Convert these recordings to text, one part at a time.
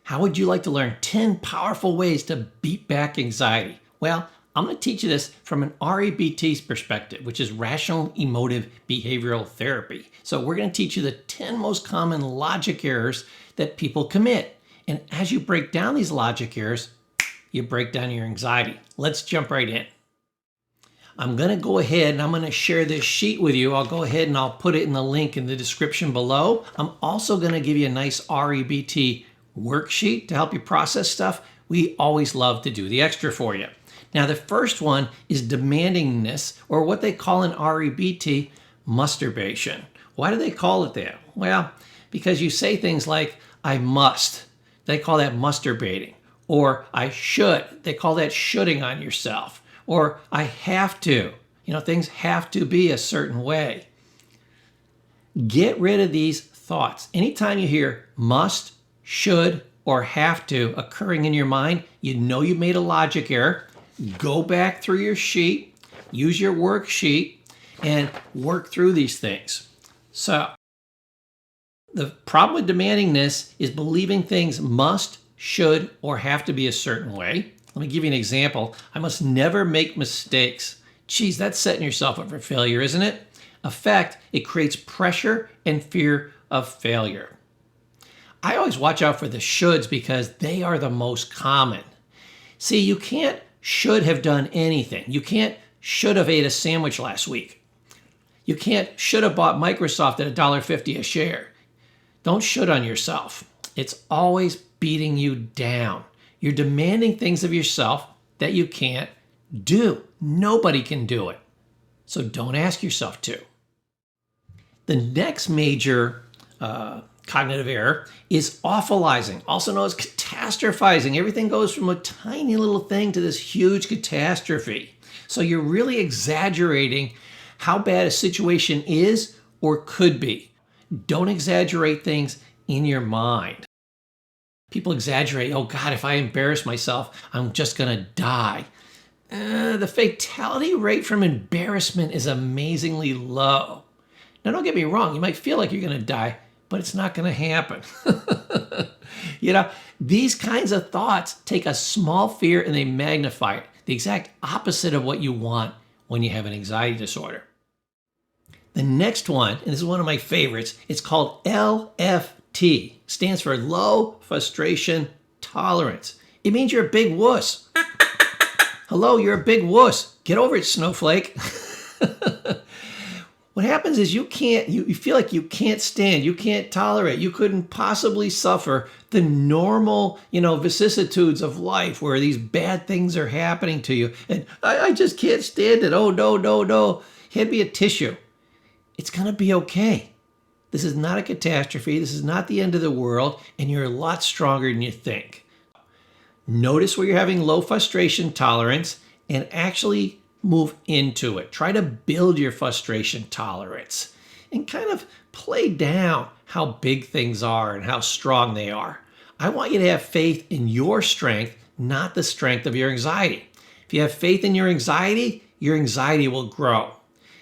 How would you like to learn 10 powerful ways to beat back anxiety? Well, I'm going to teach you this from an REBT perspective, which is Rational Emotive Behavioral Therapy. So we're going to teach you the 10 most common logic errors that people commit. And as you break down these logic errors, you break down your anxiety. Let's jump right in. I'm going to go ahead and I'm going to share this sheet with you. I'll go ahead and I'll put it in the link in the description below. I'm also going to give you a nice REBT worksheet to help you process stuff. We always love to do the extra for you. Now, the first one is demandingness, or what they call in REBT, masturbation. Why do they call it that? Well, because you say things like, I must. They call that masturbating. Or I should. They call that shoulding on yourself. Or I have to. Things have to be a certain way. Get rid of these thoughts. Anytime you hear must, should, or have to occurring in your mind, you know you made a logic error. Go back through your sheet, use your worksheet, and work through these things. So, the problem with demandingness is believing things must, should, or have to be a certain way. Let me give you an example. I must never make mistakes. Geez, that's setting yourself up for failure, isn't it? In effect, it creates pressure and fear of failure. I always watch out for the shoulds because they are the most common. See, you can't should have done anything. You can't should have ate a sandwich last week. You can't should have bought Microsoft at $1.50 a share. Don't should on yourself. It's always beating you down. You're demanding things of yourself that you can't do. Nobody can do it. So don't ask yourself to. The next major cognitive error is awfulizing, also known as catastrophizing. Everything goes from a tiny little thing to this huge catastrophe. So you're really exaggerating how bad a situation is or could be. Don't exaggerate things in your mind. People exaggerate, oh God, if I embarrass myself, I'm just going to die. The fatality rate from embarrassment is amazingly low. Now, don't get me wrong, you might feel like you're going to die, but it's not going to happen. These kinds of thoughts take a small fear and they magnify it, the exact opposite of what you want when you have an anxiety disorder. The next one, and this is one of my favorites, it's called LFT, stands for low frustration tolerance. It means you're a big wuss. Hello, you're a big wuss. Get over it, snowflake. What happens is you feel like you can't stand, you can't tolerate, you couldn't possibly suffer the normal, vicissitudes of life where these bad things are happening to you. And I just can't stand it. Oh, no. Hand me a tissue. It's going to be okay. This is not a catastrophe. This is not the end of the world. And you're a lot stronger than you think. Notice where you're having low frustration tolerance and actually move into it. Try to build your frustration tolerance and kind of play down how big things are and how strong they are. I want you to have faith in your strength, not the strength of your anxiety. If you have faith in your anxiety will grow.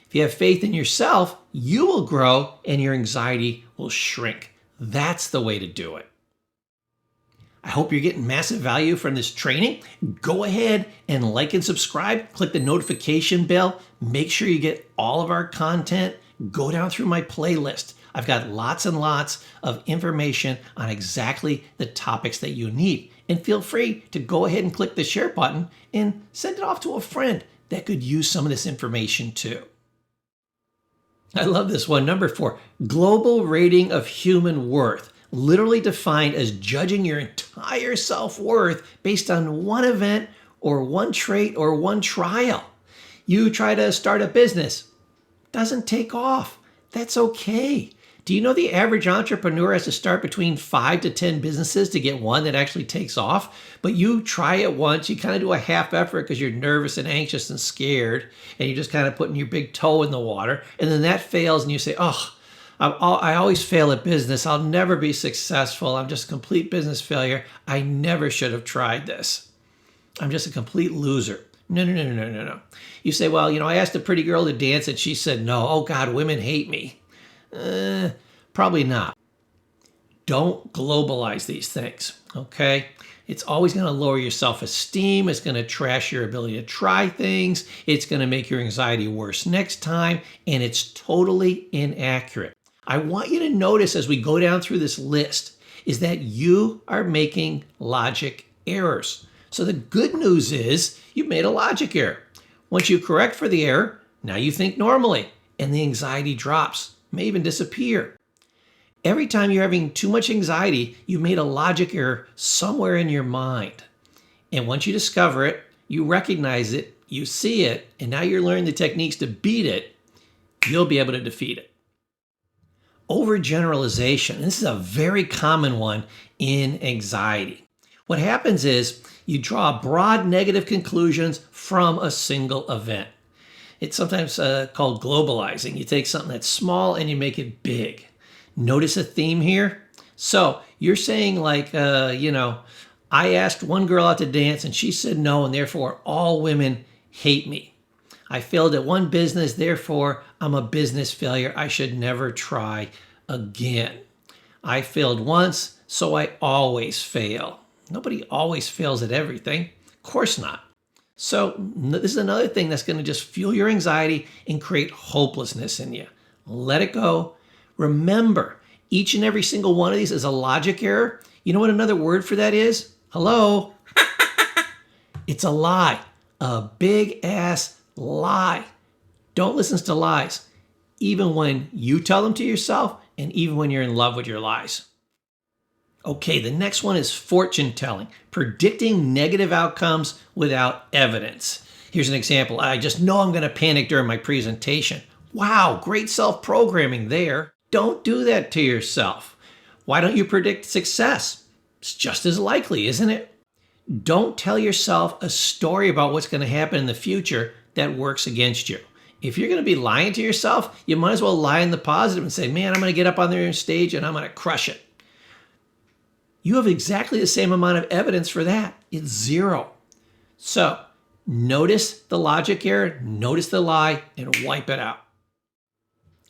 If you have faith in yourself, you will grow and your anxiety will shrink. That's the way to do it. I hope you're getting massive value from this training. Go ahead and like and subscribe. Click the notification bell. Make sure you get all of our content. Go down through my playlist. I've got lots and lots of information on exactly the topics that you need. And feel free to go ahead and click the share button and send it off to a friend that could use some of this information too. I love this one. Number 4, global rating of human worth. Literally defined as judging your entire self-worth based on one event or one trait or one trial. You try to start a business, doesn't take off. That's okay. Do you know the average entrepreneur has to start between 5 to 10 businesses to get one that actually takes off? But you try it once, you kind of do a half effort because you're nervous and anxious and scared, and you're just kind of putting your big toe in the water, and then that fails and you say, oh, I always fail at business. I'll never be successful. I'm just a complete business failure. I never should have tried this. I'm just a complete loser. No. You say, well, I asked a pretty girl to dance and she said no. Oh God, women hate me. Probably not. Don't globalize these things, okay? It's always going to lower your self-esteem. It's going to trash your ability to try things. It's going to make your anxiety worse next time, and it's totally inaccurate. I want you to notice as we go down through this list is that you are making logic errors. So the good news is you've made a logic error. Once you correct for the error, now you think normally, and the anxiety drops, may even disappear. Every time you're having too much anxiety, you made a logic error somewhere in your mind. And once you discover it, you recognize it, you see it, and now you're learning the techniques to beat it, you'll be able to defeat it. Overgeneralization. This is a very common one in anxiety. What happens is you draw broad negative conclusions from a single event. It's sometimes called globalizing. You take something that's small and you make it big. Notice a theme here? So you're saying like, I asked one girl out to dance and she said no, and therefore all women hate me. I failed at one business, therefore I'm a business failure. I should never try again. I failed once, so I always fail. Nobody always fails at everything. Of course not. So this is another thing that's going to just fuel your anxiety and create hopelessness in you. Let it go. Remember, each and every single one of these is a logic error. You know what another word for that is? Hello? It's a lie. A big ass lie. Don't listen to lies, even when you tell them to yourself and even when you're in love with your lies. Okay, the next one is fortune telling, predicting negative outcomes without evidence. Here's an example. I just know I'm going to panic during my presentation. Wow, great self-programming there. Don't do that to yourself. Why don't you predict success? It's just as likely, isn't it? Don't tell yourself a story about what's going to happen in the future that works against you. If you're going to be lying to yourself, you might as well lie in the positive and say, man, I'm going to get up on there on stage and I'm going to crush it. You have exactly the same amount of evidence for that. It's zero. So notice the logic error, notice the lie, and wipe it out.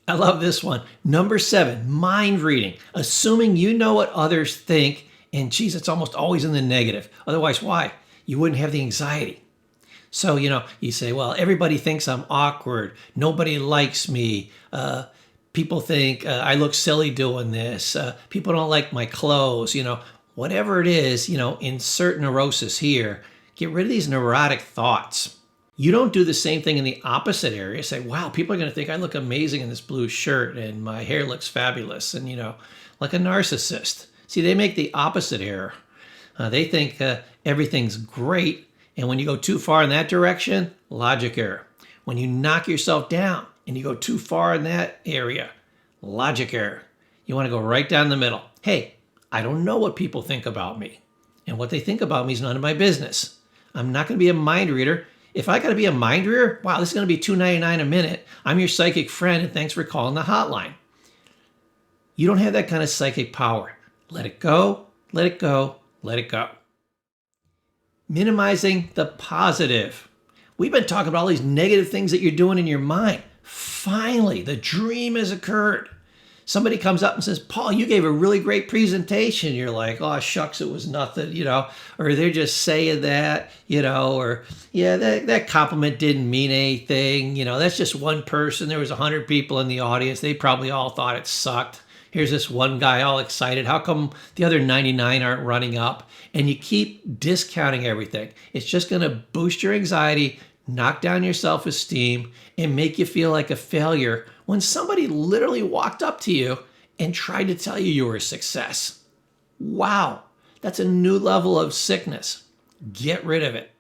I love this one. Number 7, mind reading. Assuming you know what others think, and geez, it's almost always in the negative. Otherwise, why? You wouldn't have the anxiety. So, you say, well, everybody thinks I'm awkward. Nobody likes me. People think I look silly doing this. People don't like my clothes. Whatever it is, insert neurosis here. Get rid of these neurotic thoughts. You don't do the same thing in the opposite area. Say, wow, people are going to think I look amazing in this blue shirt and my hair looks fabulous and, like a narcissist. See, they make the opposite error. They think everything's great. And when you go too far in that direction, logic error. When you knock yourself down and you go too far in that area, logic error. You want to go right down the middle. Hey, I don't know what people think about me. And what they think about me is none of my business. I'm not going to be a mind reader. If I got to be a mind reader, wow, this is going to be $2.99 a minute. I'm your psychic friend, and thanks for calling the hotline. You don't have that kind of psychic power. Let it go, let it go, let it go. Minimizing the positive. We've been talking about all these negative things that you're doing in your mind. Finally, the dream has occurred. Somebody comes up and says, Paul, you gave a really great presentation. You're like, oh, shucks, it was nothing, or they're just saying that, or yeah, that compliment didn't mean anything. That's just one person. There was 100 people in the audience. They probably all thought it sucked. Here's this one guy all excited. How come the other 99 aren't running up? And you keep discounting everything. It's just going to boost your anxiety, knock down your self-esteem, and make you feel like a failure when somebody literally walked up to you and tried to tell you were a success. Wow, that's a new level of sickness. Get rid of it.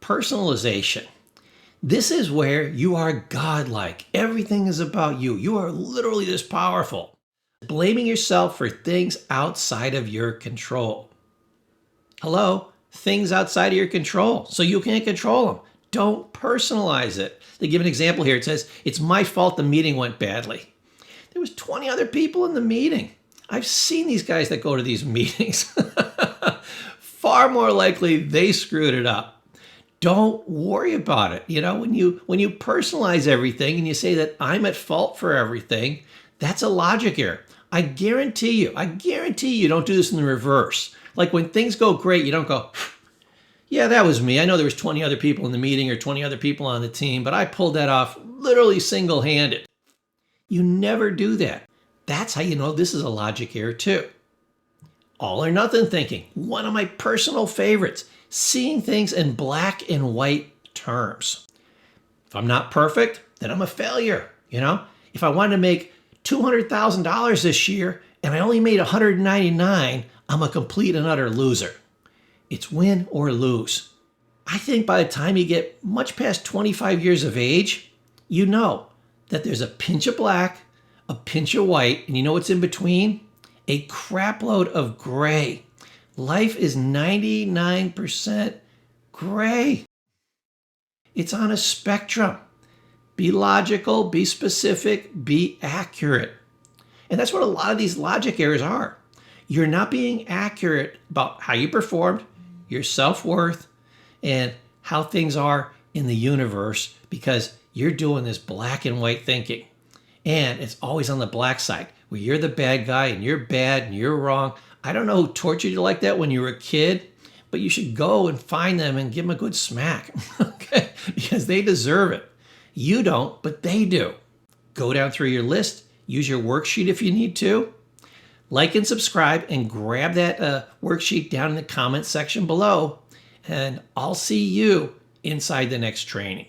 Personalization. This is where you are godlike. Everything is about you. You are literally this powerful. Blaming yourself for things outside of your control. Hello? Things outside of your control. So you can't control them. Don't personalize it. They give an example here. It says, it's my fault the meeting went badly. There was 20 other people in the meeting. I've seen these guys that go to these meetings. Far more likely they screwed it up. Don't worry about it. When you personalize everything and you say that I'm at fault for everything, that's a logic error. I guarantee you don't do this in the reverse. Like when things go great, you don't go, yeah, that was me. I know there was 20 other people in the meeting or 20 other people on the team, but I pulled that off literally single-handed. You never do that. That's how you know this is a logic error too. All or nothing thinking, one of my personal favorites, seeing things in black and white terms. If I'm not perfect, then I'm a failure. If I wanted to make $200,000 this year and I only made $199, I'm a complete and utter loser. It's win or lose. I think by the time you get much past 25 years of age, you know that there's a pinch of black, a pinch of white, and you know what's in between? A crapload of gray. Life is 99% gray. It's on a spectrum. Be logical, be specific, be accurate. And that's what a lot of these logic errors are. You're not being accurate about how you performed, your self-worth, and how things are in the universe because you're doing this black and white thinking. And it's always on the black side where you're the bad guy and you're bad and you're wrong. I don't know who tortured you like that when you were a kid, but you should go and find them and give them a good smack, okay? Because they deserve it. You don't, but they do. Go down through your list, use your worksheet if you need to. Like and subscribe and grab that worksheet down in the comments section below. And I'll see you inside the next training.